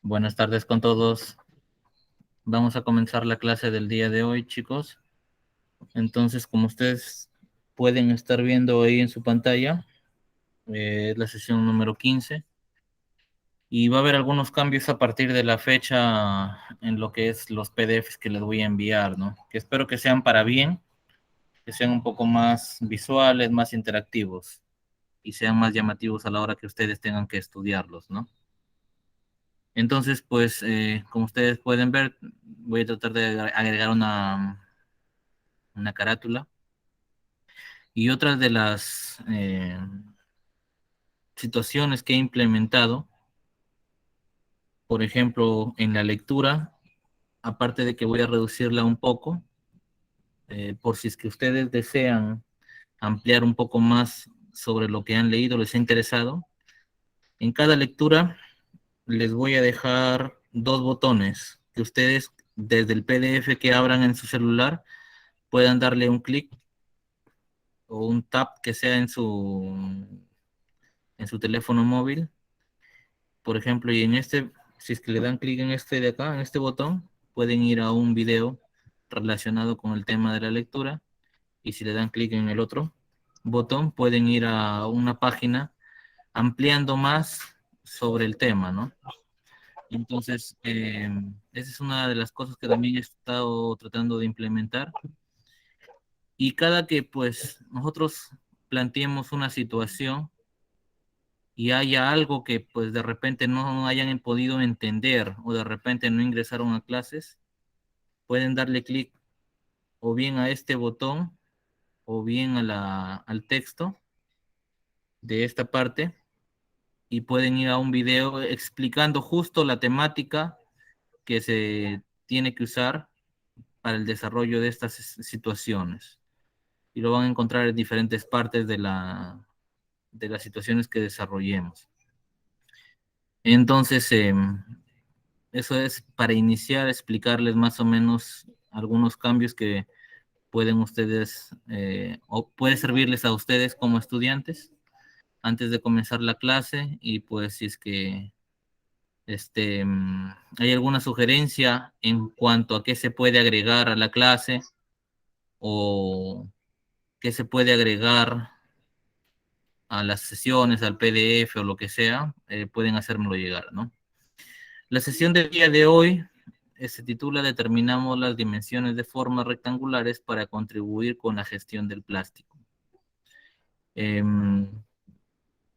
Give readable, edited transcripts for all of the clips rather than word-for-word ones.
Buenas tardes con todos. Vamos a comenzar la clase del día de hoy, chicos. Entonces, como ustedes pueden estar viendo ahí en su pantalla, es la sesión número 15 y va a haber algunos cambios a partir de la fecha en lo que es los PDFs que les voy a enviar, ¿no? Que espero que sean para bien, que sean un poco más visuales, más interactivos y sean más llamativos a la hora que ustedes tengan que estudiarlos, ¿no? Entonces, pues, como ustedes pueden ver, voy a tratar de agregar una carátula. Y otra de las situaciones que he implementado, por ejemplo, en la lectura, aparte de que voy a reducirla un poco, por si es que ustedes desean ampliar un poco más sobre lo que han leído, les ha interesado, en cada lectura les voy a dejar dos botones que ustedes desde el PDF que abran en su celular puedan darle un clic o un tap que sea en su teléfono móvil, por ejemplo, y en este, si es que le dan clic en este de acá, en este botón, pueden ir a un video relacionado con el tema de la lectura, y si le dan clic en el otro botón, pueden ir a una página ampliando más sobre el tema, ¿no? Entonces, esa es una de las cosas que también he estado tratando de implementar. Y cada que pues nosotros planteemos una situación y haya algo que pues de repente no hayan podido entender o de repente no ingresaron a clases, pueden darle clic o bien a este botón o bien al texto de esta parte y pueden ir a un video explicando justo la temática que se tiene que usar para el desarrollo de estas situaciones. Y lo van a encontrar en diferentes partes de las situaciones que desarrollemos. Entonces, eso es para iniciar, explicarles más o menos algunos cambios que pueden ustedes, o puede servirles a ustedes como estudiantes antes de comenzar la clase. Y pues si es que hay alguna sugerencia en cuanto a qué se puede agregar a la clase o qué se puede agregar a las sesiones, al PDF o lo que sea, pueden hacérmelo llegar, ¿no? La sesión del día de hoy se titula Determinamos las dimensiones de formas rectangulares para contribuir con la gestión del plástico.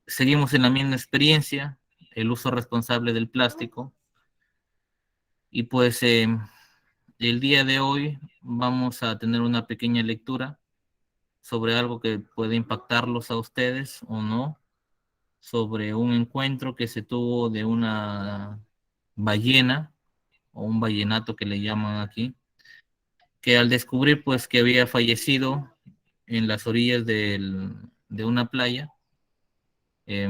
Seguimos en la misma experiencia, el uso responsable del plástico. Y pues el día de hoy vamos a tener una pequeña lectura sobre algo que puede impactarlos a ustedes o no, sobre un encuentro que se tuvo de una ballena o un ballenato que le llaman aquí, que al descubrir pues que había fallecido en las orillas de una playa, eh,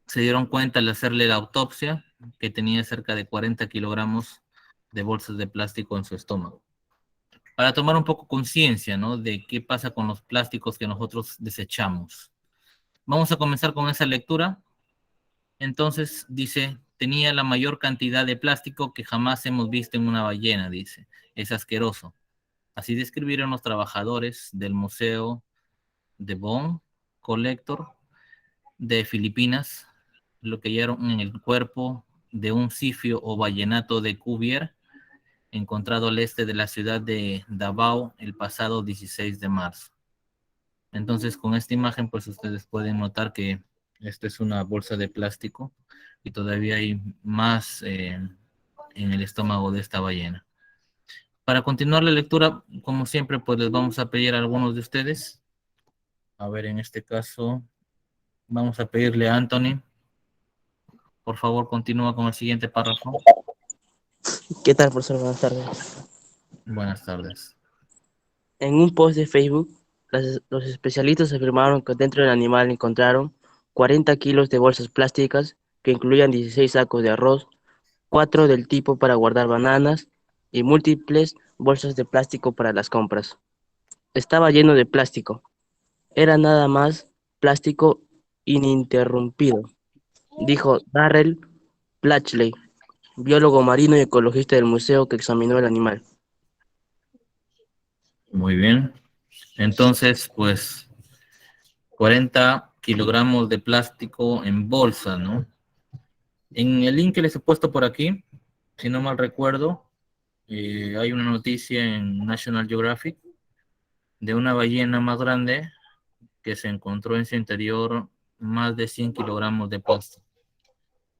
se dieron cuenta al hacerle la autopsia que tenía cerca de 40 kilogramos de bolsas de plástico en su estómago. Para tomar un poco conciencia, ¿no?, de qué pasa con los plásticos que nosotros desechamos. Vamos a comenzar con esa lectura. Entonces dice, tenía la mayor cantidad de plástico que jamás hemos visto en una ballena, dice. Es asqueroso. Así describieron los trabajadores del Museo de Bone Collector de Filipinas lo que hallaron en el cuerpo de un sifio o ballenato de Cuvier encontrado al este de la ciudad de Davao el pasado 16 de marzo. Entonces, con esta imagen, pues ustedes pueden notar que esto es una bolsa de plástico y todavía hay más en el estómago de esta ballena. Para continuar la lectura, como siempre, pues les vamos a pedir a algunos de ustedes. A ver, en este caso, vamos a pedirle a Anthony. Por favor, continúa con el siguiente párrafo. ¿Qué tal, profesor? Buenas tardes. Buenas tardes. En un post de Facebook, los especialistas afirmaron que dentro del animal encontraron 40 kilos de bolsas plásticas que incluían 16 sacos de arroz, 4 del tipo para guardar bananas y múltiples bolsas de plástico para las compras. Estaba lleno de plástico. Era nada más plástico ininterrumpido, dijo Darrell Blatchley, biólogo marino y ecologista del museo que examinó el animal. Muy bien. Entonces, pues 40 kilogramos de plástico en bolsa, ¿no? En el link que les he puesto por aquí, si no mal recuerdo, hay una noticia en National Geographic de una ballena más grande que se encontró en su interior más de 100 kilogramos de plástico.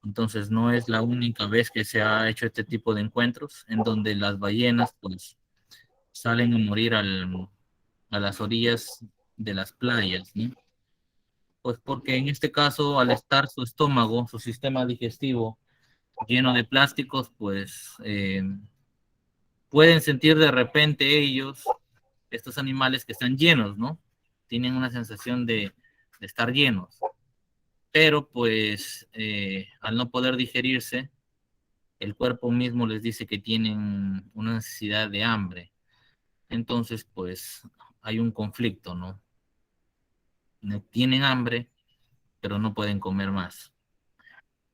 Entonces no es la única vez que se ha hecho este tipo de encuentros en donde las ballenas pues salen a morir a las orillas de las playas, ¿no? Pues porque en este caso, al estar su estómago, su sistema digestivo lleno de plásticos, pues pueden sentir de repente ellos, estos animales, que están llenos, ¿no? Tienen una sensación de estar llenos, pero pues al no poder digerirse, el cuerpo mismo les dice que tienen una necesidad de hambre. Entonces, pues hay un conflicto, ¿no? Tienen hambre, pero no pueden comer más.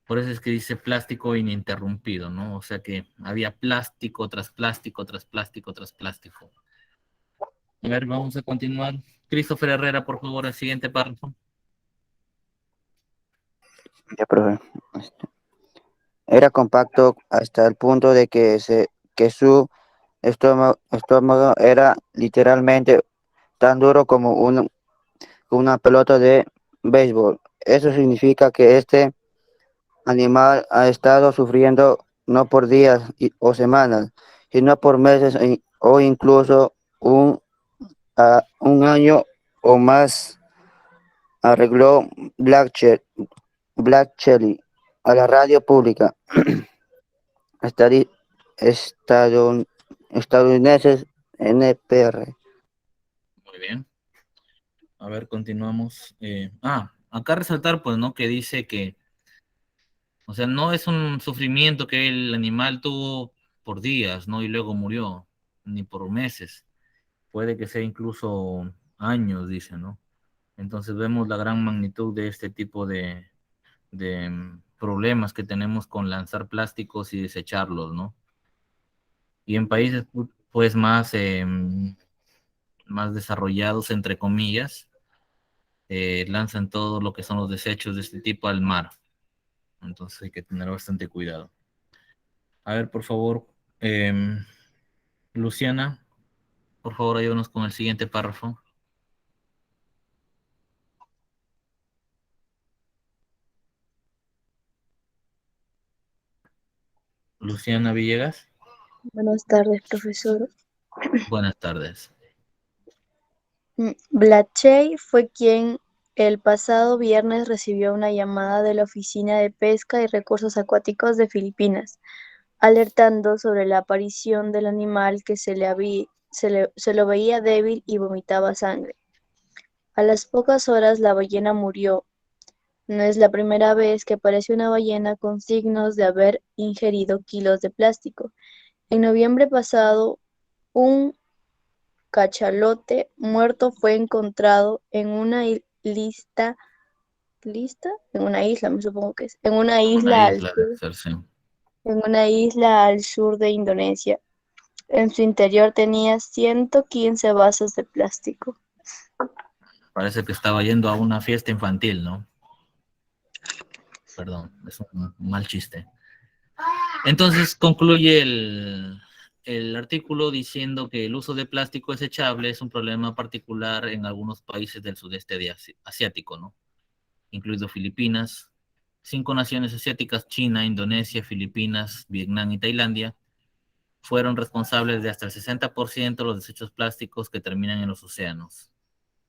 Por eso es que dice plástico ininterrumpido, ¿no? O sea que había plástico tras plástico, tras plástico, tras plástico. A ver, vamos a continuar. Christopher Herrera, por favor, el siguiente párrafo. Ya, profe. Era compacto hasta el punto de que su estómago era literalmente tan duro como una pelota de béisbol. Eso significa que este animal ha estado sufriendo no por días o semanas, sino por meses o incluso un año o más, arregló Black Shelly a la radio pública estadun- estadounidenses NPR. Muy bien. A ver, continuamos. Acá resaltar, pues, ¿no? Que dice que, o sea, no es un sufrimiento que el animal tuvo por días, ¿no? Y luego murió, ni por meses. Puede que sea incluso años, dice, ¿no? Entonces vemos la gran magnitud de este tipo de problemas que tenemos con lanzar plásticos y desecharlos, ¿no? Y en países pues más desarrollados, entre comillas, lanzan todo lo que son los desechos de este tipo al mar. Entonces hay que tener bastante cuidado. A ver, por favor, Luciana, por favor, ayúdanos con el siguiente párrafo. Luciana Villegas. Buenas tardes, profesor. Buenas tardes. Blachey fue quien el pasado viernes recibió una llamada de la Oficina de Pesca y Recursos Acuáticos de Filipinas, alertando sobre la aparición del animal que se lo veía débil y vomitaba sangre. A las pocas horas la ballena murió. No es la primera vez que aparece una ballena con signos de haber ingerido kilos de plástico. En noviembre pasado, un cachalote muerto fue encontrado en una en una isla, me supongo que es, Una isla de hacerse. en una isla al sur de Indonesia. En su interior tenía 115 vasos de plástico. Parece que estaba yendo a una fiesta infantil, ¿no? Perdón, es un mal chiste. Entonces concluye el artículo diciendo que el uso de plástico desechable es un problema particular en algunos países del sudeste asiático, ¿no? Incluido Filipinas. 5 naciones asiáticas, China, Indonesia, Filipinas, Vietnam y Tailandia, fueron responsables de hasta el 60% de los desechos plásticos que terminan en los océanos.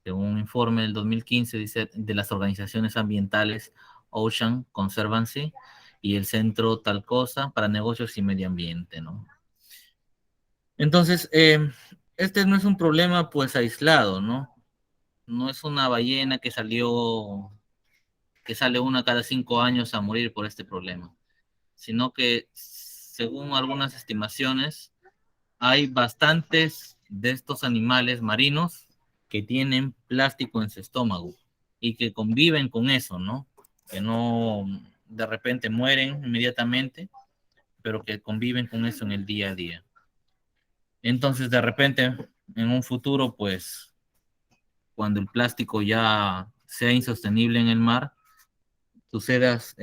Según un informe del 2015 dice, de las organizaciones ambientales Ocean Conservancy y el Centro Tal Cosa para Negocios y Medio Ambiente, ¿no? Entonces, este no es un problema pues aislado, ¿no? No es una ballena que sale una cada 5 años a morir por este problema, sino que según algunas estimaciones, hay bastantes de estos animales marinos que tienen plástico en su estómago y que conviven con eso, ¿no? Que no, de repente mueren inmediatamente, pero que conviven con eso en el día a día. Entonces, de repente, en un futuro, pues, cuando el plástico ya sea insostenible en el mar, sucedas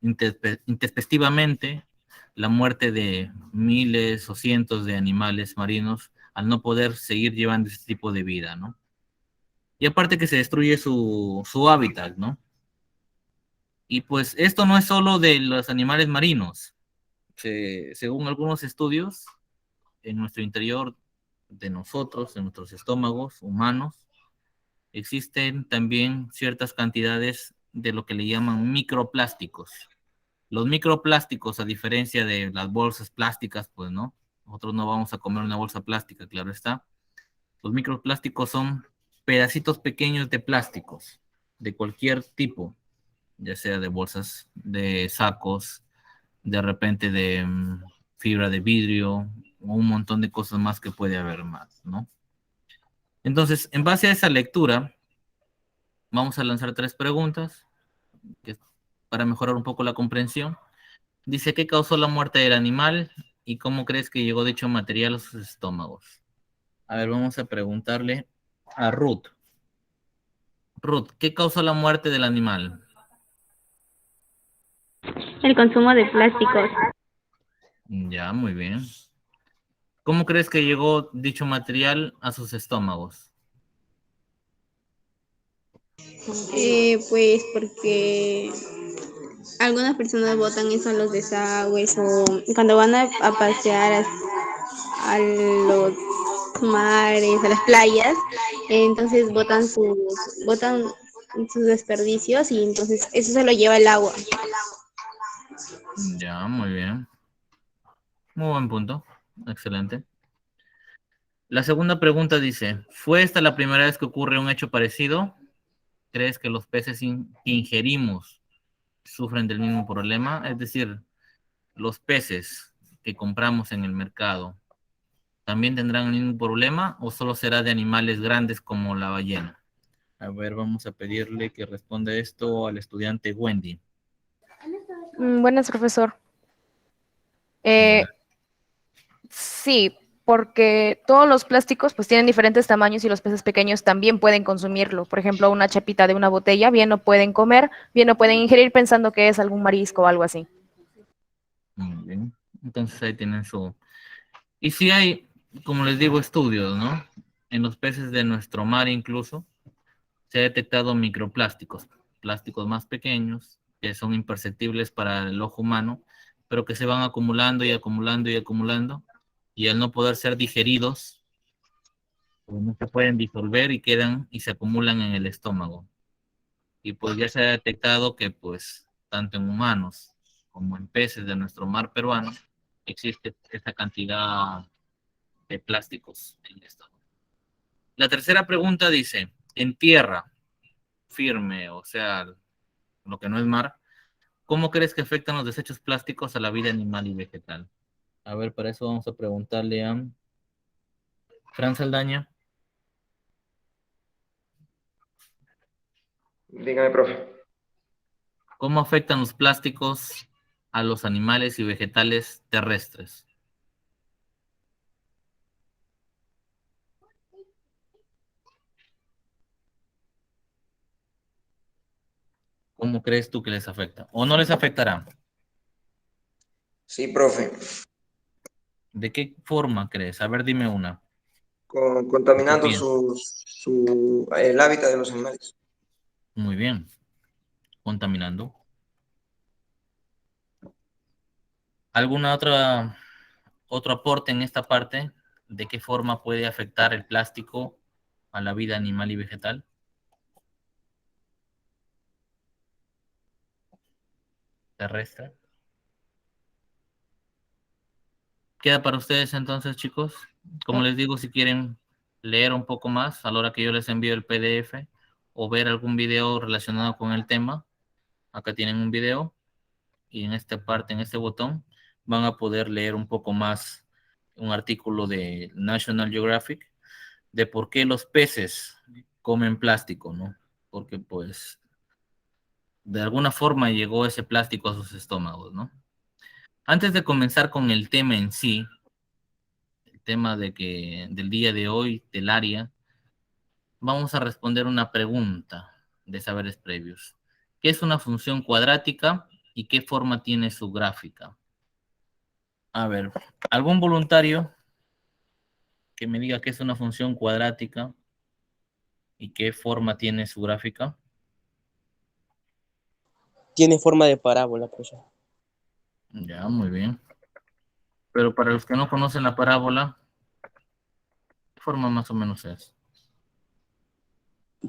intempestivamente la muerte de miles o cientos de animales marinos al no poder seguir llevando ese tipo de vida, ¿no? Y aparte que se destruye su hábitat, ¿no? Y pues esto no es solo de los animales marinos. Según algunos estudios, en nuestro interior de nosotros, en nuestros estómagos humanos, existen también ciertas cantidades de lo que le llaman microplásticos. Los microplásticos, a diferencia de las bolsas plásticas, pues no, nosotros no vamos a comer una bolsa plástica, claro está. Los microplásticos son pedacitos pequeños de plásticos, de cualquier tipo, ya sea de bolsas, de sacos, de repente de fibra de vidrio, o un montón de cosas más que puede haber más, ¿no? Entonces, en base a esa lectura, vamos a lanzar 3 preguntas para mejorar un poco la comprensión. Dice, ¿qué causó la muerte del animal y cómo crees que llegó dicho material a sus estómagos? A ver, vamos a preguntarle a Ruth. Ruth, ¿qué causó la muerte del animal? El consumo de plásticos. Ya, muy bien. ¿Cómo crees que llegó dicho material a sus estómagos? Pues porque algunas personas botan eso a los desagües o cuando van a pasear a los mares, a las playas, entonces botan sus desperdicios y entonces eso se lo lleva el agua. Ya, muy bien. Muy buen punto. Excelente. La segunda pregunta dice, ¿fue esta la primera vez que ocurre un hecho parecido? ¿Crees que los peces que ingerimos sufren del mismo problema? Es decir, los peces que compramos en el mercado, ¿también tendrán el mismo problema o solo será de animales grandes como la ballena? A ver, vamos a pedirle que responda esto al estudiante Wendy. Buenas, profesor. Eh, sí, porque todos los plásticos pues tienen diferentes tamaños y los peces pequeños también pueden consumirlo. Por ejemplo, una chapita de una botella, bien no pueden comer, bien no pueden ingerir pensando que es algún marisco o algo así. Muy bien. Entonces ahí tienen su... Y sí hay, como les digo, estudios, ¿no? En los peces de nuestro mar incluso se ha detectado microplásticos, plásticos más pequeños, que son imperceptibles para el ojo humano, pero que se van acumulando y acumulando y acumulando, y al no poder ser digeridos, pues no se pueden disolver y quedan y se acumulan en el estómago. Y pues ya se ha detectado que pues tanto en humanos como en peces de nuestro mar peruano existe esta cantidad de plásticos en el estómago. La tercera pregunta dice, en tierra firme, o sea, lo que no es mar, ¿cómo crees que afectan los desechos plásticos a la vida animal y vegetal? A ver, para eso vamos a preguntarle a Fran Saldaña. Dígame, profe. ¿Cómo afectan los plásticos a los animales y vegetales terrestres? ¿Cómo crees tú que les afecta? ¿O no les afectará? Sí, profe. ¿De qué forma crees? A ver, dime una. ¿O qué Contaminando piensas? el hábitat de los animales. Muy bien. Contaminando. ¿Alguna otro aporte en esta parte? ¿De qué forma puede afectar el plástico a la vida animal y vegetal terrestre? Queda para ustedes entonces, chicos. Como les digo, si quieren leer un poco más a la hora que yo les envío el PDF o ver algún video relacionado con el tema, acá tienen un video y en esta parte, en este botón, van a poder leer un poco más un artículo de National Geographic de por qué los peces comen plástico, ¿no? Porque pues de alguna forma llegó ese plástico a sus estómagos, ¿no? Antes de comenzar con el tema en sí, el tema del día de hoy, del área, vamos a responder una pregunta de saberes previos. ¿Qué es una función cuadrática y qué forma tiene su gráfica? A ver, ¿algún voluntario que me diga qué es una función cuadrática y qué forma tiene su gráfica? Tiene forma de parábola, profesor. Ya, muy bien. Pero para los que no conocen la parábola, ¿qué forma más o menos es?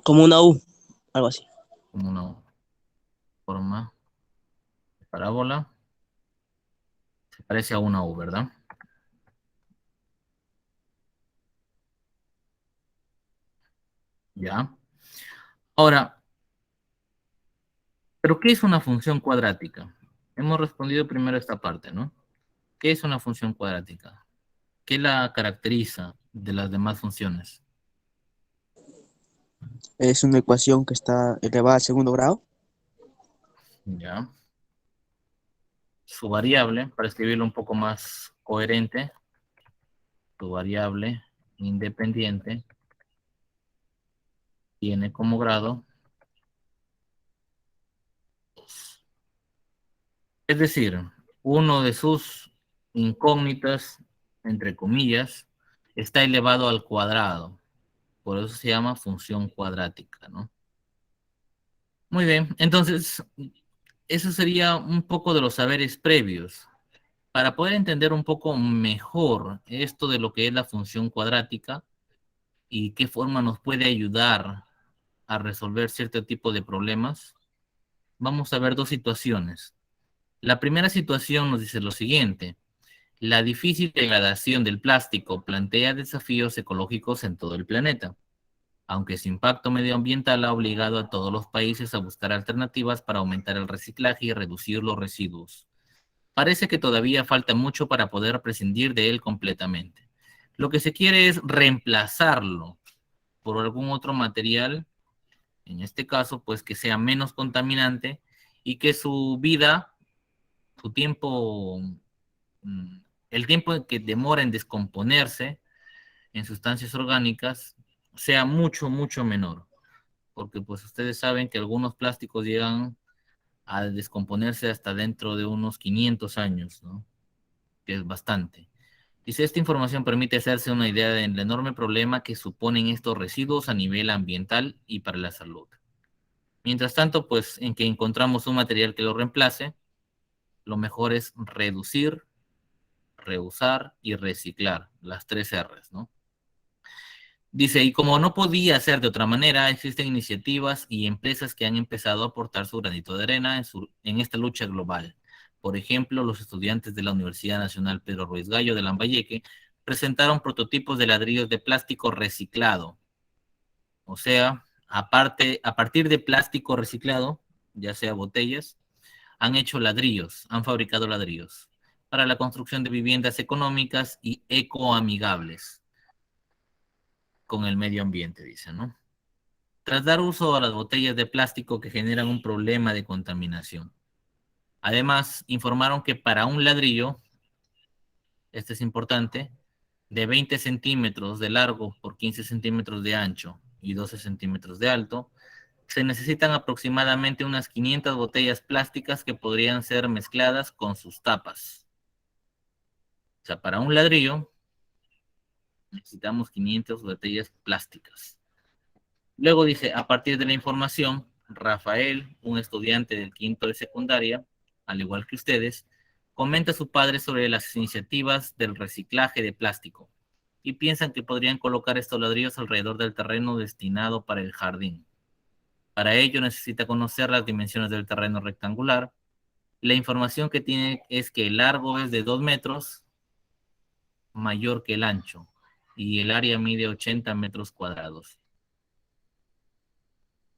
Como una U, algo así. Como una forma de parábola. Se parece a una U, ¿verdad? Ya. Ahora, ¿pero qué es una función cuadrática? Hemos respondido primero esta parte, ¿no? ¿Qué es una función cuadrática? ¿Qué la caracteriza de las demás funciones? Es una ecuación que está elevada al segundo grado. Ya. Su variable, para escribirlo un poco más coherente, su variable independiente tiene como grado, es decir, uno de sus incógnitas, entre comillas, está elevado al cuadrado. Por eso se llama función cuadrática, ¿no? Muy bien, entonces, eso sería un poco de los saberes previos. Para poder entender un poco mejor esto de lo que es la función cuadrática y qué forma nos puede ayudar a resolver cierto tipo de problemas, vamos a ver dos situaciones. La primera situación nos dice lo siguiente: la difícil degradación del plástico plantea desafíos ecológicos en todo el planeta, aunque su impacto medioambiental ha obligado a todos los países a buscar alternativas para aumentar el reciclaje y reducir los residuos. Parece que todavía falta mucho para poder prescindir de él completamente. Lo que se quiere es reemplazarlo por algún otro material, en este caso, pues que sea menos contaminante y que su vida, su tiempo, el tiempo que demora en descomponerse en sustancias orgánicas sea mucho, mucho menor. Porque pues ustedes saben que algunos plásticos llegan a descomponerse hasta dentro de unos 500 años, ¿no? Que es bastante. Dice, esta información permite hacerse una idea del enorme problema que suponen estos residuos a nivel ambiental y para la salud. Mientras tanto, pues en que encontramos un material que lo reemplace, lo mejor es reducir, reusar y reciclar, las 3 R's, ¿no? Dice, y como no podía ser de otra manera, existen iniciativas y empresas que han empezado a aportar su granito de arena en esta lucha global. Por ejemplo, los estudiantes de la Universidad Nacional Pedro Ruiz Gallo de Lambayeque presentaron prototipos de ladrillos de plástico reciclado. O sea, a partir de plástico reciclado, ya sea botellas, han hecho ladrillos, han fabricado ladrillos para la construcción de viviendas económicas y ecoamigables con el medio ambiente, dicen, ¿no? Tras dar uso a las botellas de plástico que generan un problema de contaminación. Además, informaron que para un ladrillo, este es importante, de 20 centímetros de largo por 15 centímetros de ancho y 12 centímetros de alto, se necesitan aproximadamente unas 500 botellas plásticas que podrían ser mezcladas con sus tapas. O sea, para un ladrillo necesitamos 500 botellas plásticas. Luego dice, a partir de la información, Rafael, un estudiante del quinto de secundaria, al igual que ustedes, comenta a su padre sobre las iniciativas del reciclaje de plástico y piensan que podrían colocar estos ladrillos alrededor del terreno destinado para el jardín. Para ello necesita conocer las dimensiones del terreno rectangular. La información que tiene es que el largo es de 2 metros, mayor que el ancho, y el área mide 80 metros cuadrados.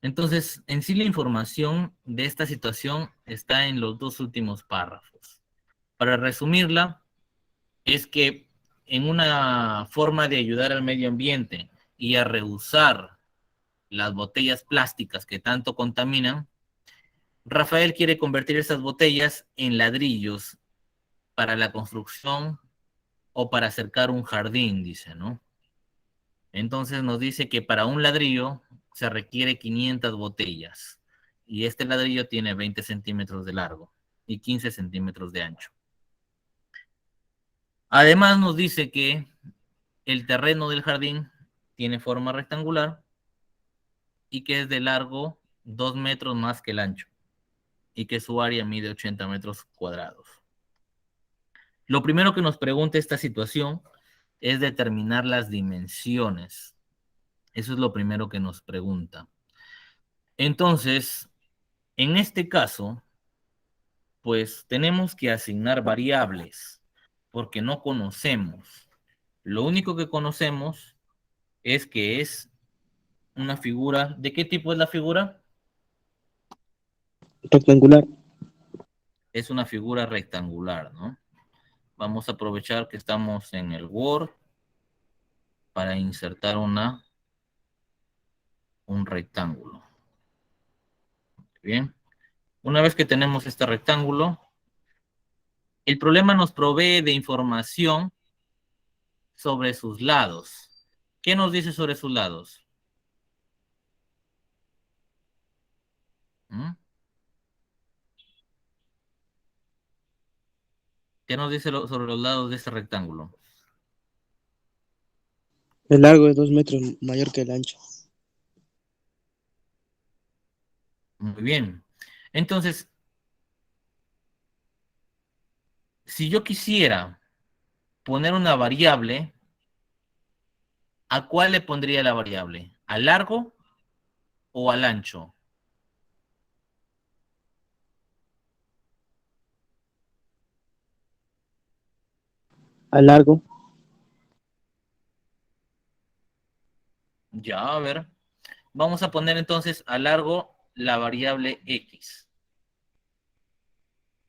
Entonces, en sí la información de esta situación está en los dos últimos párrafos. Para resumirla, es que en una forma de ayudar al medio ambiente y a reusar las botellas plásticas que tanto contaminan, Rafael quiere convertir esas botellas en ladrillos para la construcción o para cercar un jardín, dice, ¿no? Entonces nos dice que para un ladrillo se requiere 500 botellas y este ladrillo tiene 20 centímetros de largo y 15 centímetros de ancho. Además nos dice que el terreno del jardín tiene forma rectangular y que es de largo 2 metros más que el ancho y que su área mide 80 metros cuadrados. Lo primero que nos pregunta esta situación es determinar las dimensiones. Eso es lo primero que nos pregunta. Entonces, en este caso, pues tenemos que asignar variables porque no conocemos. Lo único que conocemos es que es una figura. ¿De qué tipo es la figura? Rectangular. Es una figura rectangular, ¿no? Vamos a aprovechar que estamos en el Word para insertar un rectángulo. Bien. Una vez que tenemos este rectángulo, el problema nos provee de información sobre sus lados. ¿Qué nos dice sobre sus lados? ¿Mm? ¿Qué nos dice sobre los lados de este rectángulo? El largo es 2 metros mayor que el ancho. Muy bien. Entonces, si yo quisiera poner una variable, ¿a cuál le pondría la variable? ¿Al largo o al ancho? Al largo. Ya, a ver. Vamos a poner entonces al largo la variable x.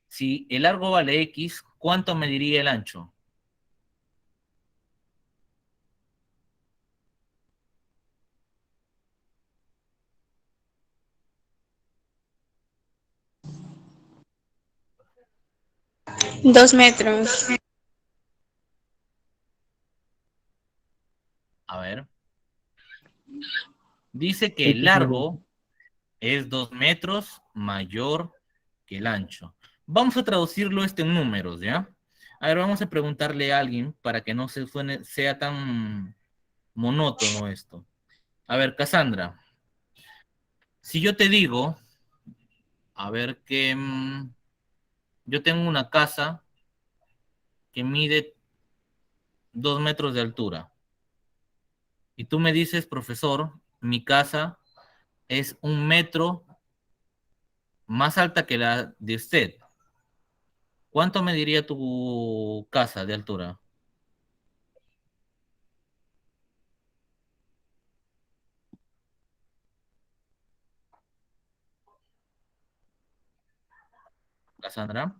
Si el largo vale x, ¿cuánto mediría el ancho? Dos metros. A ver. Dice que el X menos. largo es 2 metros mayor que el ancho. Vamos a traducirlo esto en números, ¿ya? A ver, vamos a preguntarle a alguien para que no sea tan monótono esto. A ver, Cassandra, si yo te digo, a ver que yo tengo una casa que mide 2 metros de altura. Y tú me dices, profesor, mi casa es 1 metro más alta que la de usted. ¿Cuánto mediría tu casa de altura? Cassandra.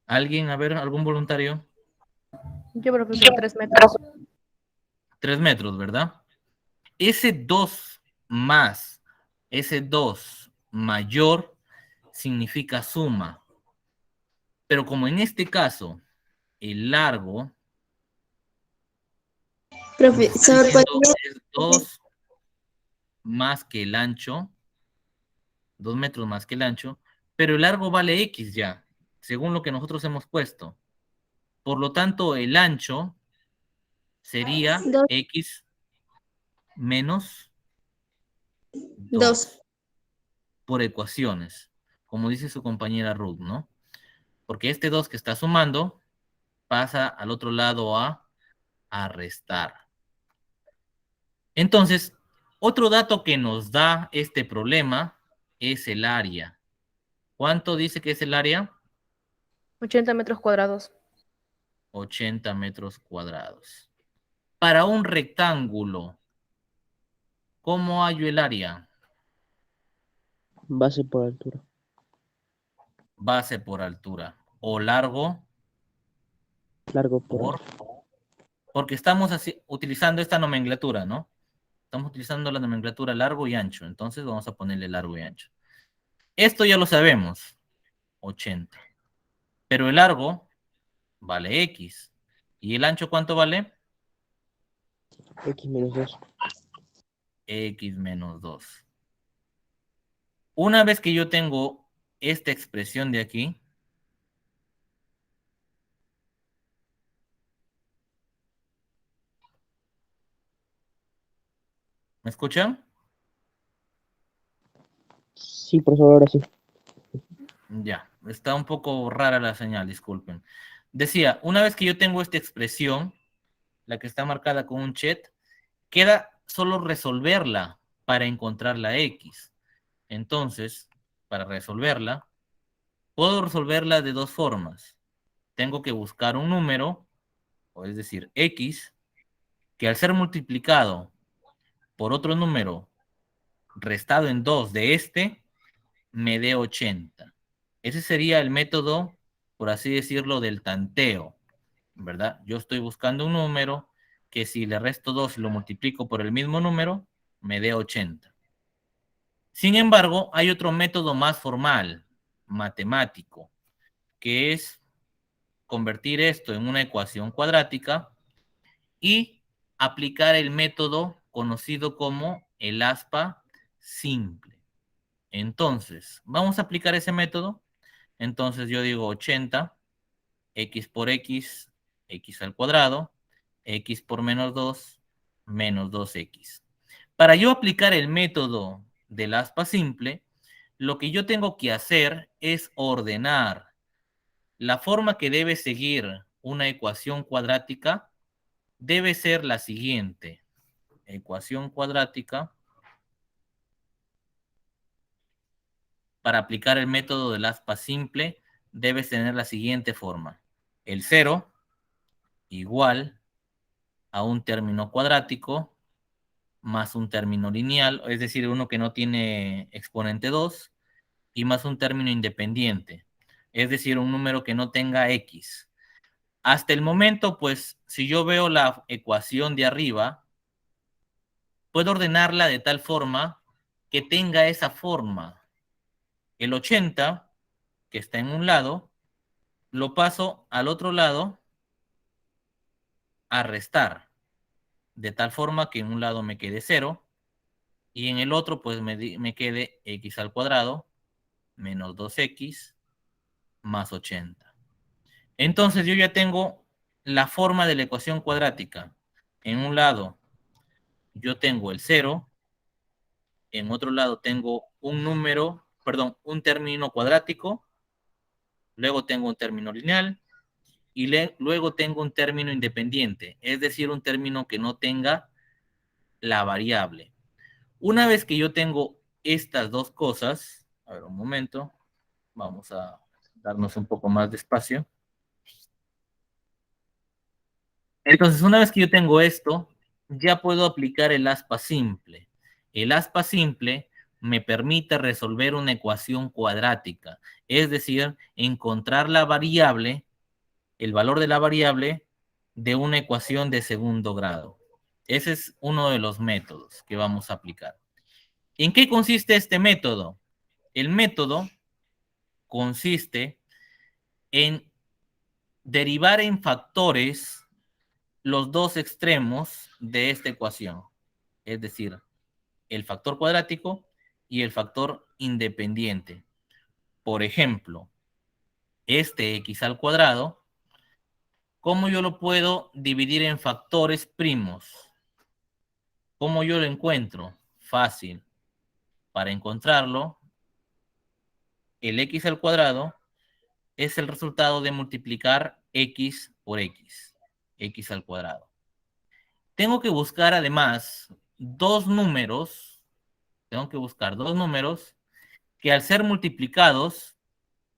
¿Alguien? A ver, ¿algún voluntario? Yo, profesor, 3 metros. 3 metros, ¿verdad? Ese 2 más, ese 2 mayor significa suma. Pero como en este caso, el largo Profesor, es 2 más que el ancho, 2 metros más que el ancho, pero el largo vale X ya, según lo que nosotros hemos puesto. Por lo tanto, el ancho sería Dos. X menos 2. 2 por ecuaciones, como dice su compañera Ruth, ¿no? Porque este 2 que está sumando pasa al otro lado a restar. Entonces, otro dato que nos da este problema es el área. ¿Cuánto dice que es el área? 80 metros cuadrados. 80 metros cuadrados. Para un rectángulo, ¿cómo hallo el área? Base por altura. Base por altura. O largo Largo por por... altura. Porque estamos utilizando esta nomenclatura, ¿no? Estamos utilizando la nomenclatura largo y ancho. Entonces vamos a ponerle largo y ancho. Esto ya lo sabemos. 80. Pero el largo vale X. ¿Y el ancho cuánto vale? X menos 2. X menos 2. Una vez que yo tengo esta expresión de aquí, ¿me escuchan? Sí, profesor, ahora sí. Ya, está un poco rara la señal, disculpen. Decía, una vez que yo tengo esta expresión, la que está marcada con un chet, queda solo resolverla para encontrar la X. Entonces, para resolverla, puedo resolverla de dos formas. Tengo que buscar un número, o es decir, X, que al ser multiplicado por otro número restado en 2 de este, me dé 80. Ese sería el método, por así decirlo, del tanteo, ¿verdad? Yo estoy buscando un número que si le resto 2 y lo multiplico por el mismo número, me dé 80. Sin embargo, hay otro método más formal, matemático, que es convertir esto en una ecuación cuadrática y aplicar el método conocido como el aspa simple. Entonces, vamos a aplicar ese método. Entonces yo digo 80, x por x, x al cuadrado, x por menos 2, menos 2x. Para yo aplicar el método del aspa simple, lo que yo tengo que hacer es ordenar la forma que debe seguir una ecuación cuadrática. Debe ser la siguiente. Ecuación cuadrática. Para aplicar el método del aspa simple, debes tener la siguiente forma. El 0 igual a un término cuadrático más un término lineal, es decir, uno que no tiene exponente 2, y más un término independiente, es decir, un número que no tenga X. Hasta el momento, pues, si yo veo la ecuación de arriba, puedo ordenarla de tal forma que tenga esa forma. El 80, que está en un lado, lo paso al otro lado a restar, de tal forma que en un lado me quede 0 y en el otro pues me quede x al cuadrado menos 2x más 80. Entonces yo ya tengo la forma de la ecuación cuadrática. En un lado yo tengo el 0, en otro lado tengo un número, perdón, un término cuadrático, luego tengo un término lineal y luego tengo un término independiente, es decir, un término que no tenga la variable. Una vez que yo tengo estas dos cosas, a ver, un momento, vamos a darnos un poco más de espacio. Entonces, una vez que yo tengo esto, ya puedo aplicar el aspa simple. El aspa simple me permite resolver una ecuación cuadrática, es decir, encontrar la variable, el valor de la variable de una ecuación de segundo grado. Ese es uno de los métodos que vamos a aplicar. ¿En qué consiste este método? El método consiste en derivar en factores los dos extremos de esta ecuación, es decir, el factor cuadrático y el factor independiente. Por ejemplo, este x al cuadrado, ¿cómo yo lo puedo dividir en factores primos? ¿Cómo yo lo encuentro? Fácil. Para encontrarlo, el x al cuadrado es el resultado de multiplicar x por x al cuadrado. Tengo que buscar además dos números que al ser multiplicados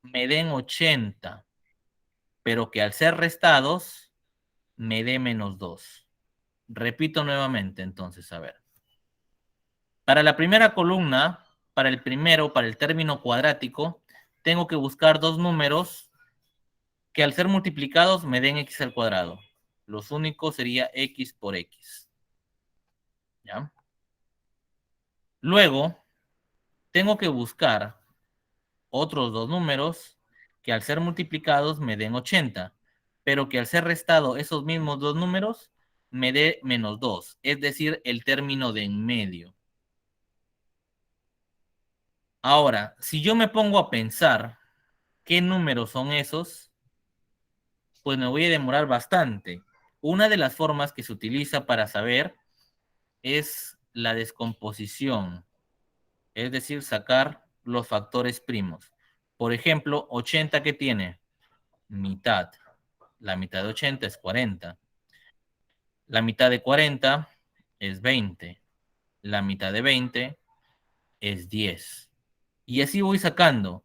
me den 80, pero que al ser restados me dé menos 2. Repito nuevamente entonces, a ver. Para la primera columna, para el término cuadrático, tengo que buscar dos números que al ser multiplicados me den x al cuadrado. Los únicos sería x por x. ¿Ya? Luego, tengo que buscar otros dos números que al ser multiplicados me den 80, pero que al ser restado esos mismos dos números me dé menos 2, es decir, el término de en medio. Ahora, si yo me pongo a pensar qué números son esos, pues me voy a demorar bastante. Una de las formas que se utiliza para saber es la descomposición, es decir, sacar los factores primos. Por ejemplo, 80, ¿qué tiene? Mitad. La mitad de 80 es 40. La mitad de 40 es 20. La mitad de 20 es 10. Y así voy sacando.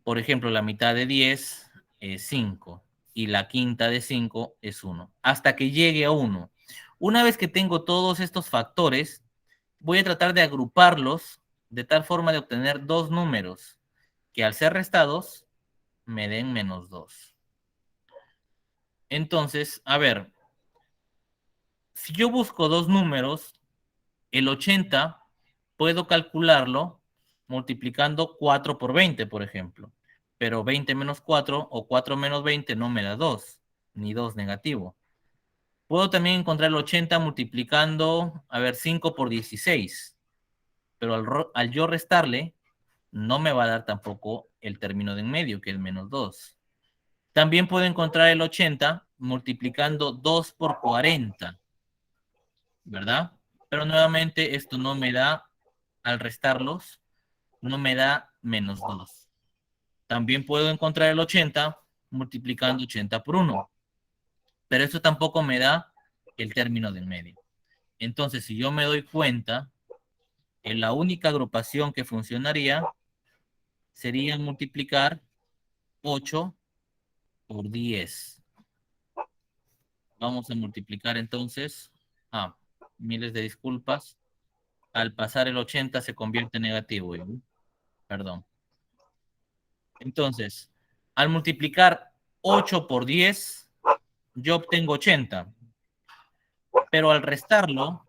Por ejemplo, la mitad de 10 es 5 y la quinta de 5 es 1, hasta que llegue a 1. Una vez que tengo todos estos factores, voy a tratar de agruparlos de tal forma de obtener dos números que al ser restados me den menos 2. Entonces, a ver, si yo busco dos números, el 80 puedo calcularlo multiplicando 4 por 20, por ejemplo. Pero 20 menos 4 o 4 menos 20 no me da 2, ni 2 negativo. Puedo también encontrar el 80 multiplicando, a ver, 5 por 16. Pero al yo restarle, no me va a dar tampoco el término de en medio, que es menos 2. También puedo encontrar el 80 multiplicando 2 por 40, ¿verdad? Pero nuevamente esto no me da, al restarlos, no me da menos 2. También puedo encontrar el 80 multiplicando 80 por 1, pero esto tampoco me da el término del medio. Entonces, si yo me doy cuenta, la única agrupación que funcionaría sería multiplicar 8 por 10. Vamos a multiplicar entonces. Miles de disculpas. Al pasar el 80 se convierte en negativo. Perdón. Entonces, al multiplicar 8 por 10, yo obtengo 80. Pero al restarlo,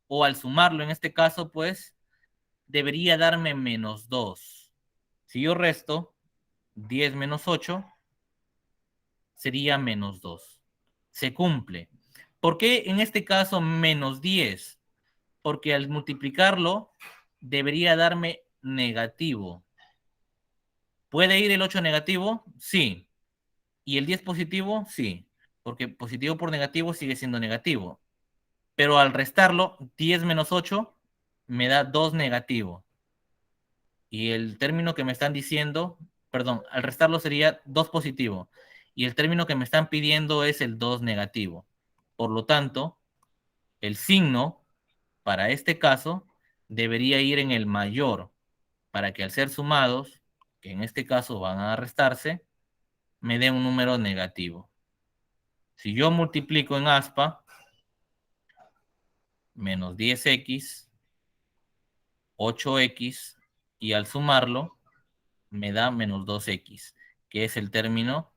o al sumarlo en este caso, pues, debería darme menos 2. Si yo resto 10 menos 8, sería menos 2. Se cumple. ¿Por qué en este caso menos 10? Porque al multiplicarlo, debería darme negativo. ¿Puede ir el 8 negativo? Sí. ¿Y el 10 positivo? Sí. Porque positivo por negativo sigue siendo negativo. Pero al restarlo, 10 menos 8 me da 2 negativo. Y el término que me están diciendo, perdón, al restarlo sería 2 positivo. Y el término que me están pidiendo es el 2 negativo. Por lo tanto, el signo para este caso debería ir en el mayor, para que al ser sumados, que en este caso van a restarse, me dé un número negativo. Si yo multiplico en aspa, menos 10x, 8x, y al sumarlo, me da menos 2x, que es el término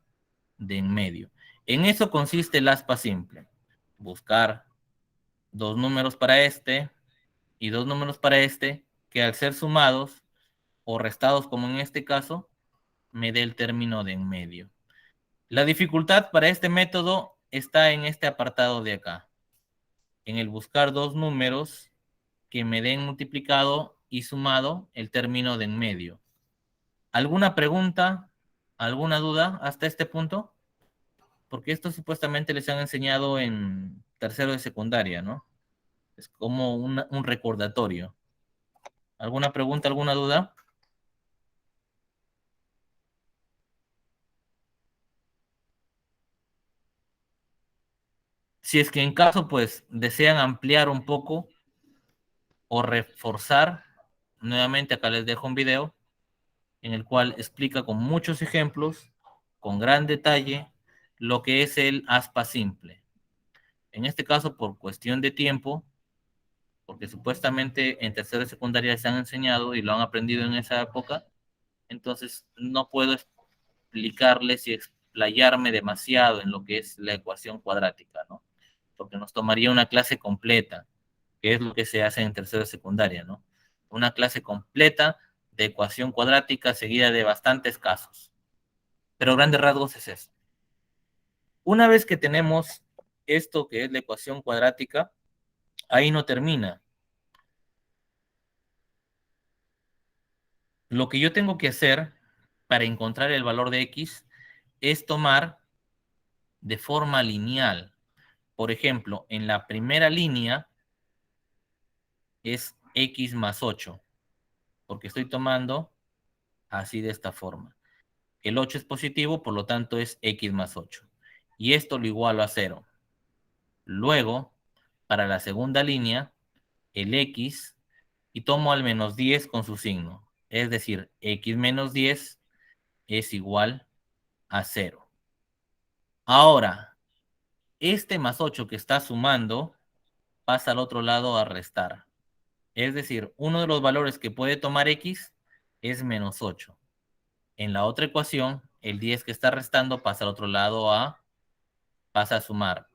de en medio. En eso consiste el aspa simple. Buscar dos números para este y dos números para este, que al ser sumados o restados como en este caso, me dé el término de en medio. La dificultad para este método está en este apartado de acá, en el buscar dos números que me den multiplicado y sumado el término de en medio. ¿Alguna pregunta? ¿Alguna duda hasta este punto? Porque esto supuestamente les han enseñado en tercero de secundaria, ¿no? Es como un recordatorio. ¿Alguna pregunta, alguna duda? Si es que en caso, pues, desean ampliar un poco o reforzar, nuevamente acá les dejo un video en el cual explica con muchos ejemplos, con gran detalle, lo que es el aspa simple. En este caso, por cuestión de tiempo, porque supuestamente en tercera y secundaria se han enseñado y lo han aprendido en esa época, entonces no puedo explicarles y explayarme demasiado en lo que es la ecuación cuadrática, ¿no? Porque nos tomaría una clase completa. que es lo que se hace en tercero de secundaria, ¿no? Una clase completa de ecuación cuadrática seguida de bastantes casos. Pero grandes rasgos es eso. Una vez que tenemos esto que es la ecuación cuadrática, ahí no termina. Lo que yo tengo que hacer para encontrar el valor de x es tomar de forma lineal. Por ejemplo, en la primera línea es x más 8, porque estoy tomando así de esta forma. El 8 es positivo, por lo tanto es x más 8. Y esto lo igualo a 0. Luego, para la segunda línea, el x, y tomo al menos 10 con su signo. Es decir, x menos 10 es igual a 0. Ahora, este más 8 que está sumando pasa al otro lado a restar. Es decir, uno de los valores que puede tomar x es menos 8. En la otra ecuación, el 10 que está restando pasa al otro lado pasa a sumar.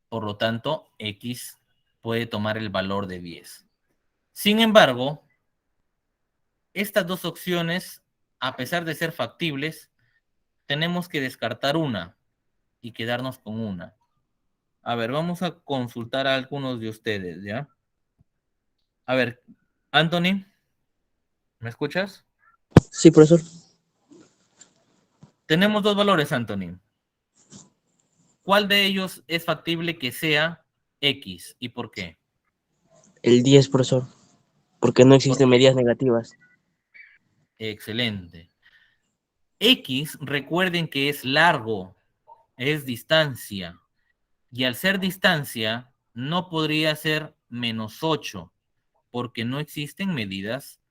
Por lo tanto, x puede tomar el valor de 10. Sin embargo, estas dos opciones, a pesar de ser factibles, tenemos que descartar una y quedarnos con una. A ver, vamos a consultar a algunos de ustedes, ¿ya? A ver, Anthony, ¿me escuchas? Sí, profesor. Tenemos dos valores, Anthony. ¿Cuál de ellos es factible que sea x y por qué? El 10, profesor, porque no ¿Por existen qué? medidas negativas. Excelente. X, recuerden que es largo, es distancia. Y al ser distancia, no podría ser menos 8, porque no existen medidas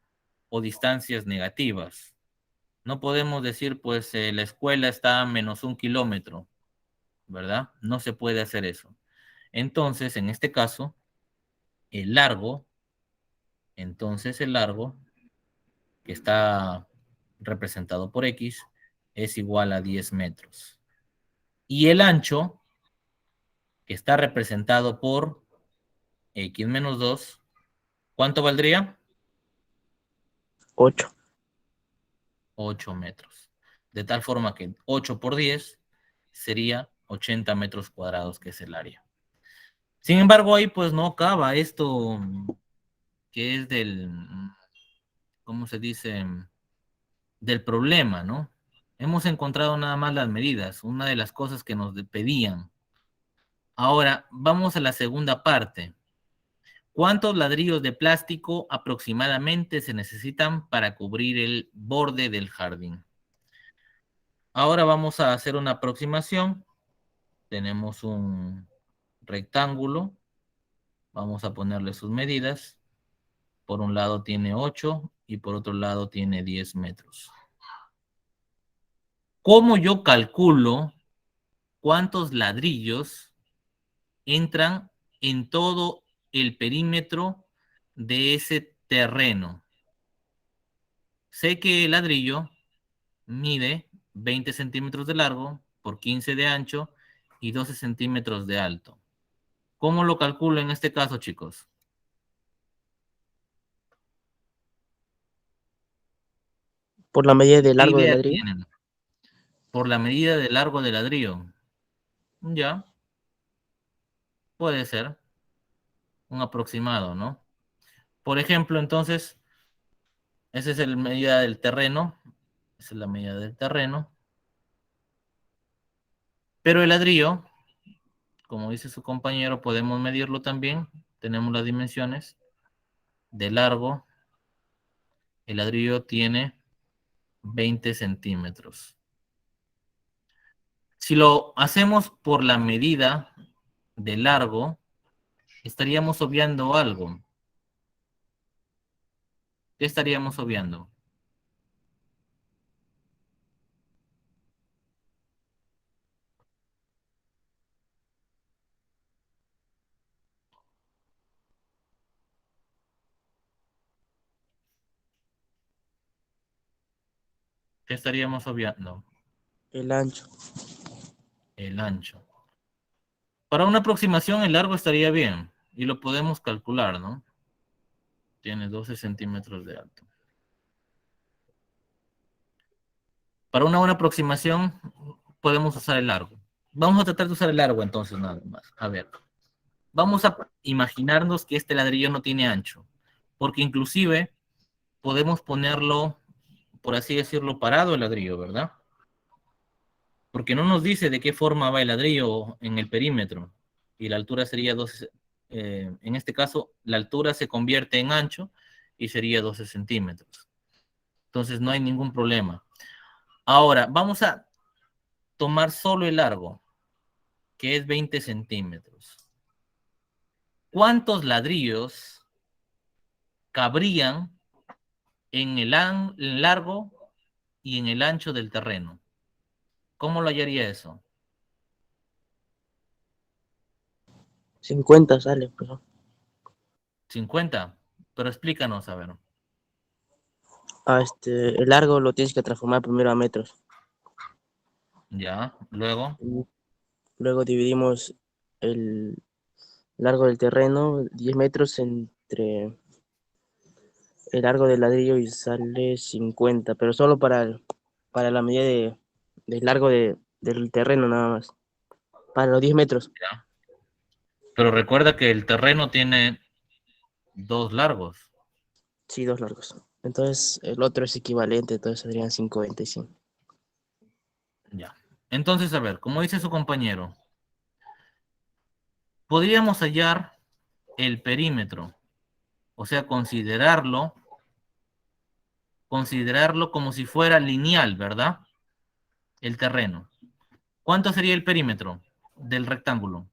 o distancias negativas. No podemos decir, pues, la escuela está a menos 1 kilómetro, ¿verdad? No se puede hacer eso. Entonces, en este caso, el largo, entonces el largo, que está representado por X, es igual a 10 metros. Y el ancho, que está representado por X menos 2, ¿cuánto valdría? 8. 8 metros. De tal forma que 8 por 10 sería 80 metros cuadrados, que es el área. Sin embargo, ahí pues no acaba esto que es ¿cómo se dice? Del problema, ¿no? Hemos encontrado nada más las medidas, una de las cosas que nos pedían. Ahora, vamos a la segunda parte. ¿Cuántos ladrillos de plástico aproximadamente se necesitan para cubrir el borde del jardín? Ahora vamos a hacer una aproximación. Tenemos un rectángulo. Vamos a ponerle sus medidas. Por un lado tiene 8 y por otro lado tiene 10 metros. ¿Cómo yo calculo cuántos ladrillos entran en todo el perímetro de ese terreno? Sé que el ladrillo mide 20 centímetros de largo por 15 de ancho y 12 centímetros de alto. ¿Cómo lo calculo en este caso, chicos? Por la medida de ¿Qué largo del idea ladrillo. tienen? Por la medida de largo del ladrillo. Ya, puede ser un aproximado, ¿no? Por ejemplo, entonces, esa es la medida del terreno. Esa es la medida del terreno. Pero el ladrillo, como dice su compañero, podemos medirlo también. Tenemos las dimensiones de largo. El ladrillo tiene 20 centímetros. Si lo hacemos por la medida de largo, estaríamos obviando algo. ¿Qué estaríamos obviando? ¿Qué estaríamos obviando? El ancho. El ancho. Para una aproximación el largo estaría bien y lo podemos calcular, ¿no? Tiene 12 centímetros de alto. Para una buena aproximación podemos usar el largo. Vamos a tratar de usar el largo entonces nada más. A ver, vamos a imaginarnos que este ladrillo no tiene ancho, porque inclusive podemos ponerlo, por así decirlo, parado el ladrillo, ¿verdad? Porque no nos dice de qué forma va el ladrillo en el perímetro, y la altura sería 12, en este caso, la altura se convierte en ancho y sería 12 centímetros. Entonces no hay ningún problema. Ahora, vamos a tomar solo el largo, que es 20 centímetros. ¿Cuántos ladrillos cabrían en el largo y en el ancho del terreno? ¿Cómo lo hallaría eso? 50 sale, pues. 50. Pero explícanos, a ver. El largo lo tienes que transformar primero a metros. Ya, luego. Luego dividimos el largo del terreno, 10 metros, entre el largo del ladrillo y sale 50, pero solo para la medida del largo del terreno nada más. Para los 10 metros. Ya. Pero recuerda que el terreno tiene 2 largos. Sí, 2 largos. Entonces el otro es equivalente, entonces serían 50 y 100. Ya. Entonces, a ver, como dice su compañero, podríamos hallar el perímetro, o sea, considerarlo como si fuera lineal, ¿verdad? El terreno. ¿Cuánto sería el perímetro del rectángulo?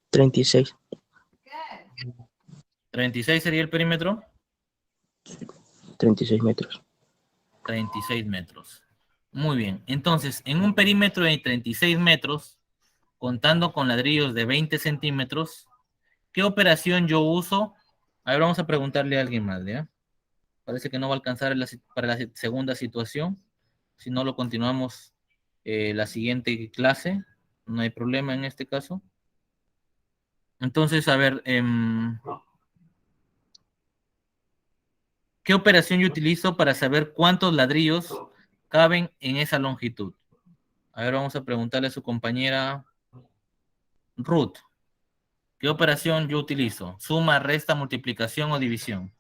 36. 36 sería el perímetro. 36 metros. 36 metros. Muy bien. Entonces, en un perímetro de 36 metros, contando con ladrillos de 20 centímetros, ¿qué operación yo uso? A ver, vamos a preguntarle a alguien más, ¿ya? Parece que no va a alcanzar para la segunda situación. Si no, lo continuamos la siguiente clase. No hay problema en este caso. Entonces, a ver, ¿qué operación yo utilizo para saber cuántos ladrillos caben en esa longitud? A ver, vamos a preguntarle a su compañera Ruth. ¿Qué operación yo utilizo? ¿Suma, resta, multiplicación o división?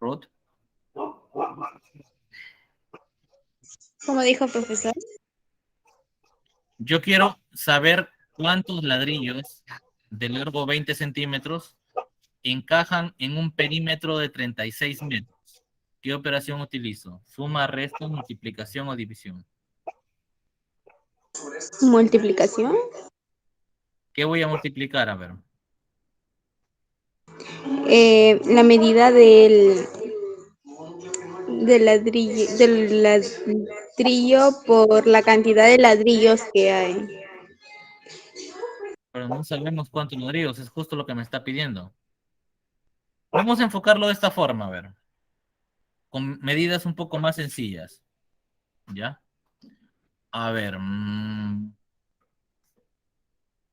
Ruth. Como dijo el profesor. Yo quiero saber cuántos ladrillos de largo 20 centímetros encajan en un perímetro de 36 metros. ¿Qué operación utilizo? ¿Suma, resta, multiplicación o división? Multiplicación. ¿Qué voy a multiplicar? A ver. La medida del ladrillo por la cantidad de ladrillos que hay. Pero no sabemos cuántos ladrillos, es justo lo que me está pidiendo. Vamos a enfocarlo de esta forma, a ver. Con medidas un poco más sencillas. ¿Ya? A ver.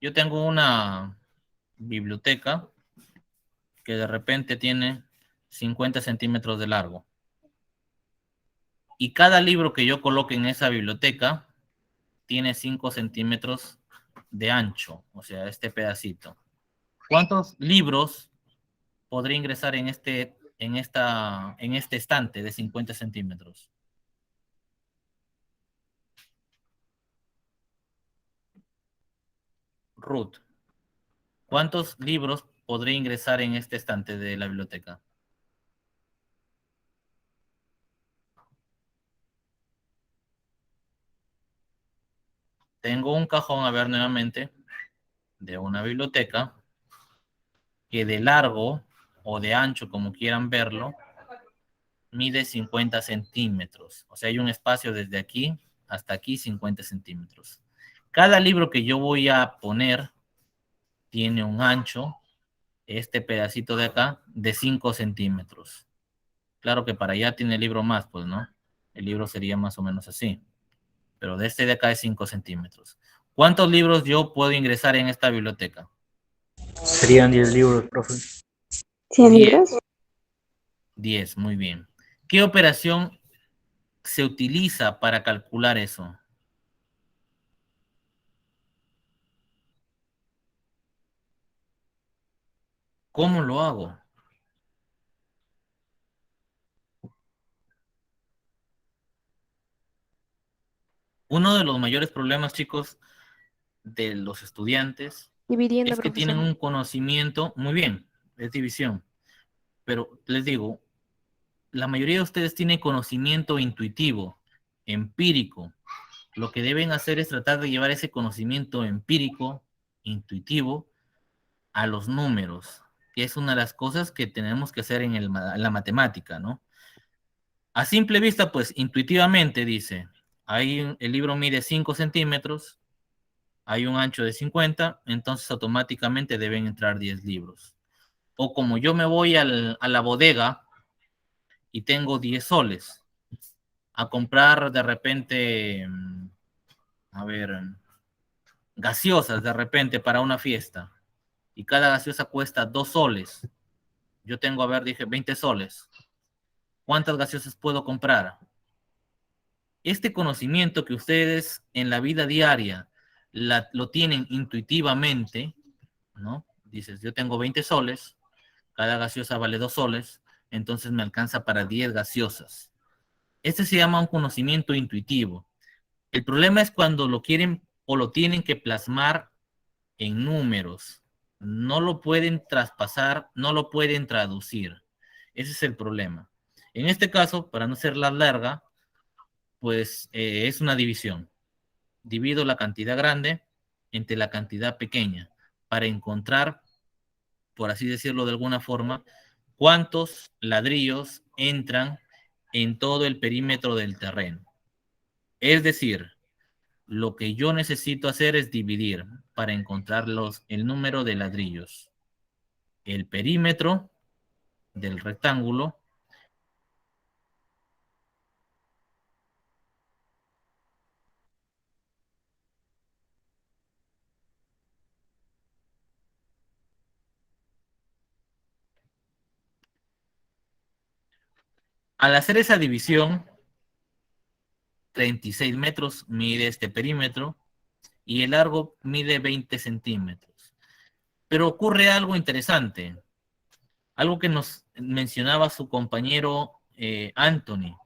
Yo tengo una biblioteca que de repente tiene 50 centímetros de largo. Y cada libro que yo coloque en esa biblioteca tiene 5 centímetros de ancho, o sea, este pedacito. ¿Cuántos libros podría ingresar en este estante de 50 centímetros? Ruth, ¿cuántos libros podría ingresar en este estante de la biblioteca? Tengo un cajón, a ver nuevamente, de una biblioteca que de largo o de ancho, como quieran verlo, mide 50 centímetros. O sea, hay un espacio desde aquí hasta aquí, 50 centímetros. Cada libro que yo voy a poner tiene un ancho, este pedacito de acá, de 5 centímetros. Claro que para allá tiene el libro más, pues, ¿no? El libro sería más o menos así. Pero de este de acá es 5 centímetros. ¿Cuántos libros yo puedo ingresar en esta biblioteca? Serían 10 libros, profe. 100 10. libros. 10, muy bien. ¿Qué operación se utiliza para calcular eso? ¿Cómo lo hago? Uno de los mayores problemas, chicos, de los estudiantes Dividiendo, es que profesor. tienen un conocimiento, muy bien, es división, pero les digo, la mayoría de ustedes tiene conocimiento intuitivo, empírico. Lo que deben hacer es tratar de llevar ese conocimiento empírico, intuitivo, a los números, que es una de las cosas que tenemos que hacer en la matemática, ¿no? A simple vista, pues intuitivamente dice, ahí el libro mide 5 centímetros, hay un ancho de 50, entonces automáticamente deben entrar 10 libros. O como yo me voy a la bodega y tengo 10 soles a comprar de repente, a ver, gaseosas de repente para una fiesta, y cada gaseosa cuesta 2 soles. Yo tengo, a ver, dije 20 soles. ¿Cuántas gaseosas puedo comprar? Este conocimiento que ustedes en la vida diaria lo tienen intuitivamente, ¿no? Dices, yo tengo 20 soles, cada gaseosa vale 2 soles, entonces me alcanza para 10 gaseosas. Este se llama un conocimiento intuitivo. El problema es cuando lo quieren o lo tienen que plasmar en números. No lo pueden traspasar, no lo pueden traducir. Ese es el problema. En este caso, para no ser la larga, pues es una división. Divido la cantidad grande entre la cantidad pequeña para encontrar, por así decirlo de alguna forma, cuántos ladrillos entran en todo el perímetro del terreno. Es decir, lo que yo necesito hacer es dividir para encontrar el número de ladrillos, el perímetro del rectángulo. Al hacer esa división, 36 metros mide este perímetro y el largo mide 20 centímetros. Pero ocurre algo interesante, algo que nos mencionaba su compañero Anthony.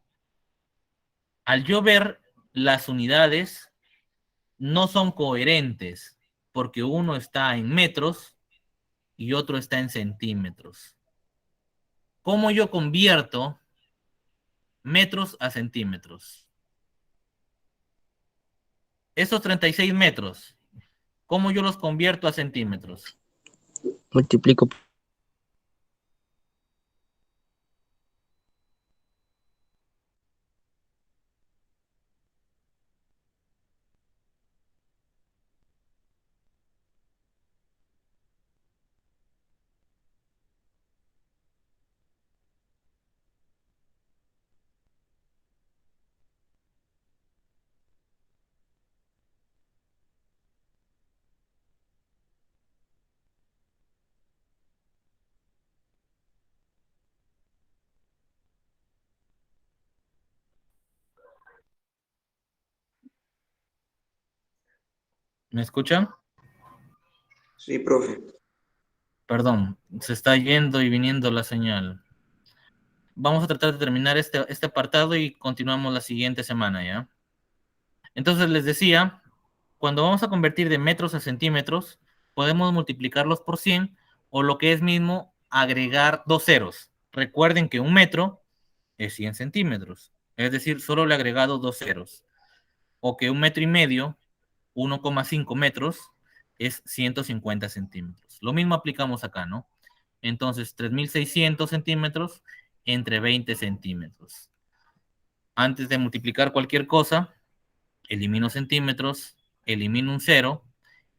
Al yo ver las unidades, no son coherentes, porque uno está en metros y otro está en centímetros. ¿Cómo yo convierto metros a centímetros? Esos 36 metros, ¿cómo yo los convierto a centímetros? Multiplico. ¿Me escuchan? Sí, profe. Perdón, se está yendo y viniendo la señal. Vamos a tratar de terminar este apartado y continuamos la siguiente semana, ¿ya? Entonces les decía, cuando vamos a convertir de metros a centímetros, podemos multiplicarlos por 100 o lo que es mismo, agregar 2 ceros. Recuerden que un metro es 100 centímetros, es decir, solo le he agregado 2 ceros. O que un metro y medio, 1,5 metros, es 150 centímetros. Lo mismo aplicamos acá, ¿no? Entonces, 3.600 centímetros entre 20 centímetros. Antes de multiplicar cualquier cosa, elimino centímetros, elimino un 0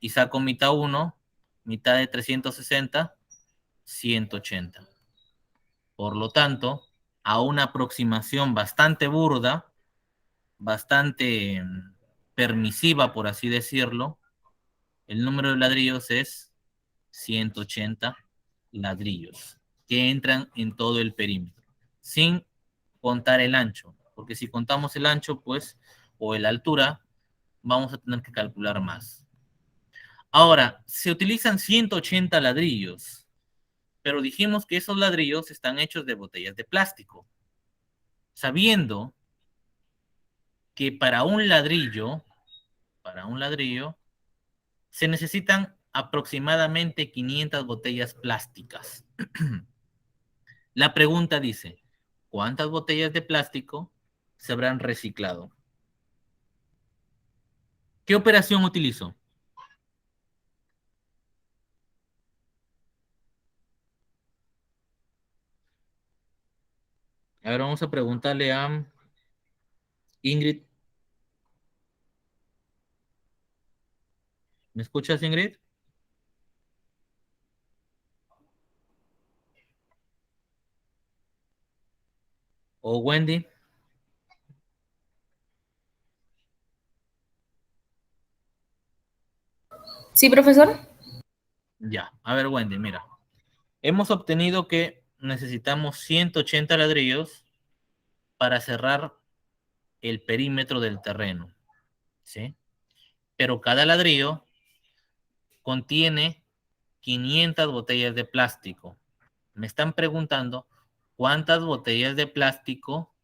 y saco mitad 1, mitad de 360, 180. Por lo tanto, a una aproximación bastante burda, bastante permisiva, por así decirlo, el número de ladrillos es 180 ladrillos que entran en todo el perímetro, sin contar el ancho, porque si contamos el ancho, pues, o la altura, vamos a tener que calcular más. Ahora, se utilizan 180 ladrillos, pero dijimos que esos ladrillos están hechos de botellas de plástico, sabiendo que para un ladrillo, se necesitan aproximadamente 500 botellas plásticas. La pregunta dice, ¿cuántas botellas de plástico se habrán reciclado? ¿Qué operación utilizo? Ahora vamos a preguntarle a Ingrid. ¿Me escuchas, Ingrid? ¿O Wendy? Sí, profesor. Ya, a ver, Wendy, mira. Hemos obtenido que necesitamos 180 ladrillos para cerrar el perímetro del terreno, ¿sí? Pero cada ladrillo contiene 500 botellas de plástico. Me están preguntando cuántas botellas de plástico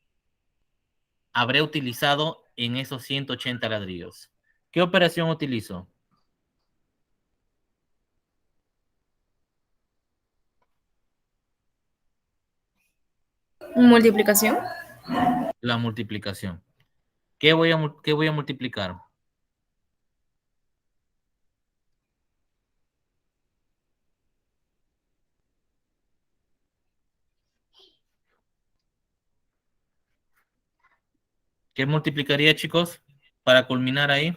habré utilizado en esos 180 ladrillos. ¿Qué operación utilizo? Multiplicación. La multiplicación. ¿Qué voy a multiplicar? ¿Qué multiplicaría, chicos? Para culminar ahí.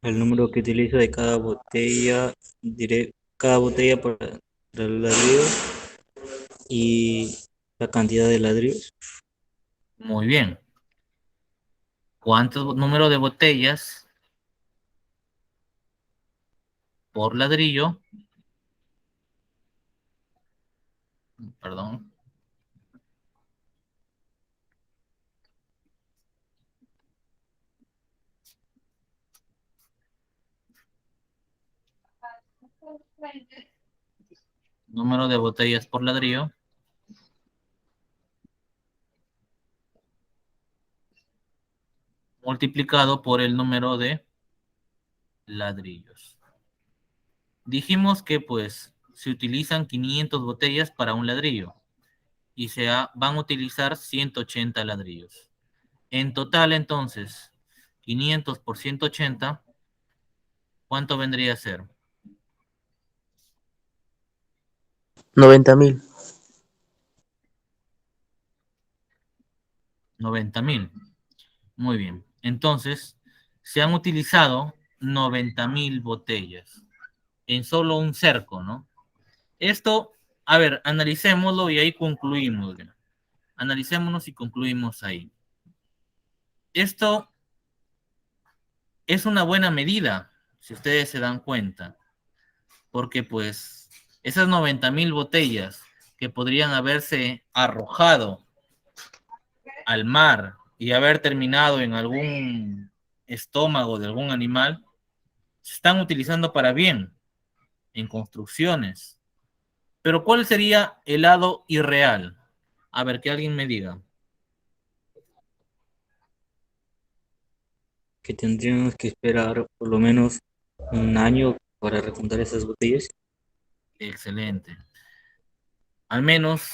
El número que utilizo de cada botella, diré cada botella para el ladrillo y la cantidad de ladrillos. Muy bien. ¿Cuántos número de botellas por ladrillo? Perdón. Número de botellas por ladrillo. Multiplicado por el número de ladrillos. Dijimos que pues se utilizan 500 botellas para un ladrillo y van a utilizar 180 ladrillos. En total, entonces, 500 por 180, ¿cuánto vendría a ser? 90.000. 90.000. Muy bien. Entonces, se han utilizado 90.000 botellas en solo un cerco, ¿no? Esto, a ver, analicémoslo y ahí concluimos. ¿Ya? Analicémonos y concluimos ahí. Esto es una buena medida, si ustedes se dan cuenta, porque pues esas 90.000 botellas que podrían haberse arrojado al mar y haber terminado en algún estómago de algún animal, se están utilizando para bien en construcciones. Pero ¿cuál sería el lado irreal? A ver, que alguien me diga. Que tendríamos que esperar por lo menos un año para refundar esas botellas. Excelente. Al menos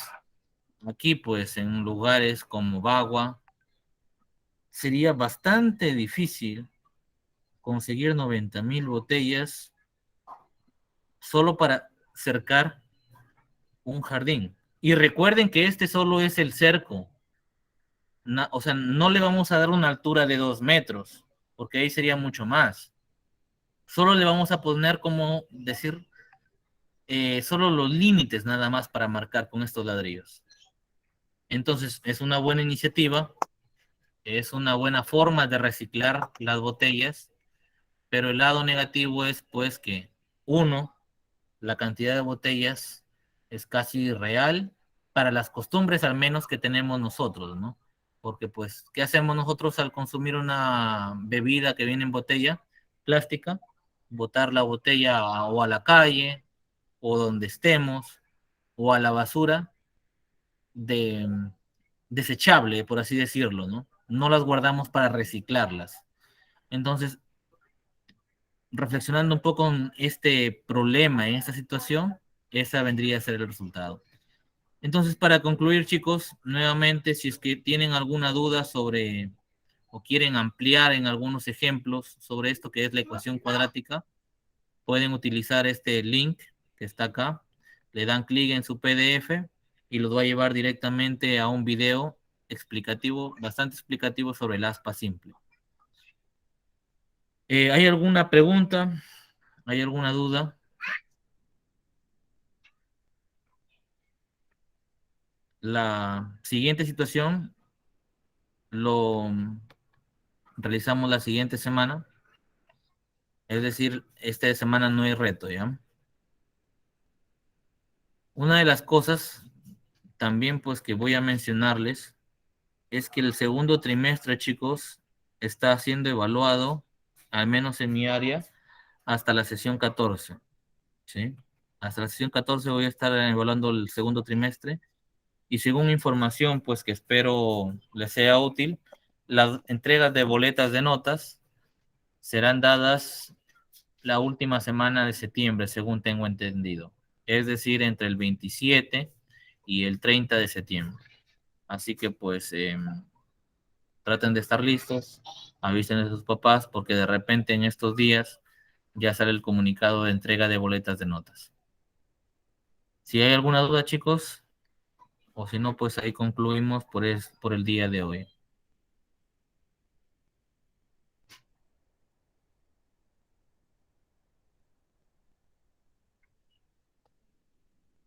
aquí, pues, en lugares como Bagua, sería bastante difícil conseguir 90.000 botellas solo para cercar un jardín. Y recuerden que este solo es el cerco. O sea, no le vamos a dar una altura de 2 metros, porque ahí sería mucho más. Solo le vamos a poner, como decir, solo los límites nada más para marcar con estos ladrillos. Entonces, es una buena iniciativa, es una buena forma de reciclar las botellas, pero el lado negativo es pues que, uno, la cantidad de botellas es casi irreal para las costumbres al menos que tenemos nosotros, ¿no? Porque pues, ¿qué hacemos nosotros al consumir una bebida que viene en botella plástica? Botar la botella o a la calle, o donde estemos, o a la basura de desechable, por así decirlo, ¿no? No las guardamos para reciclarlas. Entonces, reflexionando un poco en este problema, en esta situación, esa vendría a ser el resultado. Entonces, para concluir, chicos, nuevamente, si es que tienen alguna duda sobre o quieren ampliar en algunos ejemplos sobre esto que es la ecuación cuadrática, pueden utilizar este link que está acá, le dan clic en su PDF y los va a llevar directamente a un video explicativo, bastante explicativo sobre el aspa simple. ¿Hay alguna pregunta? ¿Hay alguna duda? La siguiente situación lo realizamos la siguiente semana. Es decir, esta semana no hay reto, ¿ya? Una de las cosas también pues que voy a mencionarles es que el segundo trimestre, chicos, está siendo evaluado, al menos en mi área, hasta la sesión 14, ¿sí? Hasta la sesión 14 voy a estar evaluando el segundo trimestre y según información pues que espero les sea útil, las entregas de boletas de notas serán dadas la última semana de septiembre, según tengo entendido. Es decir, entre el 27 y el 30 de septiembre. Así que pues traten de estar listos, avisen a sus papás porque de repente en estos días ya sale el comunicado de entrega de boletas de notas. Si hay alguna duda, chicos, o si no, pues ahí concluimos por el día de hoy.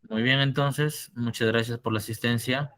Muy bien, entonces, muchas gracias por la asistencia.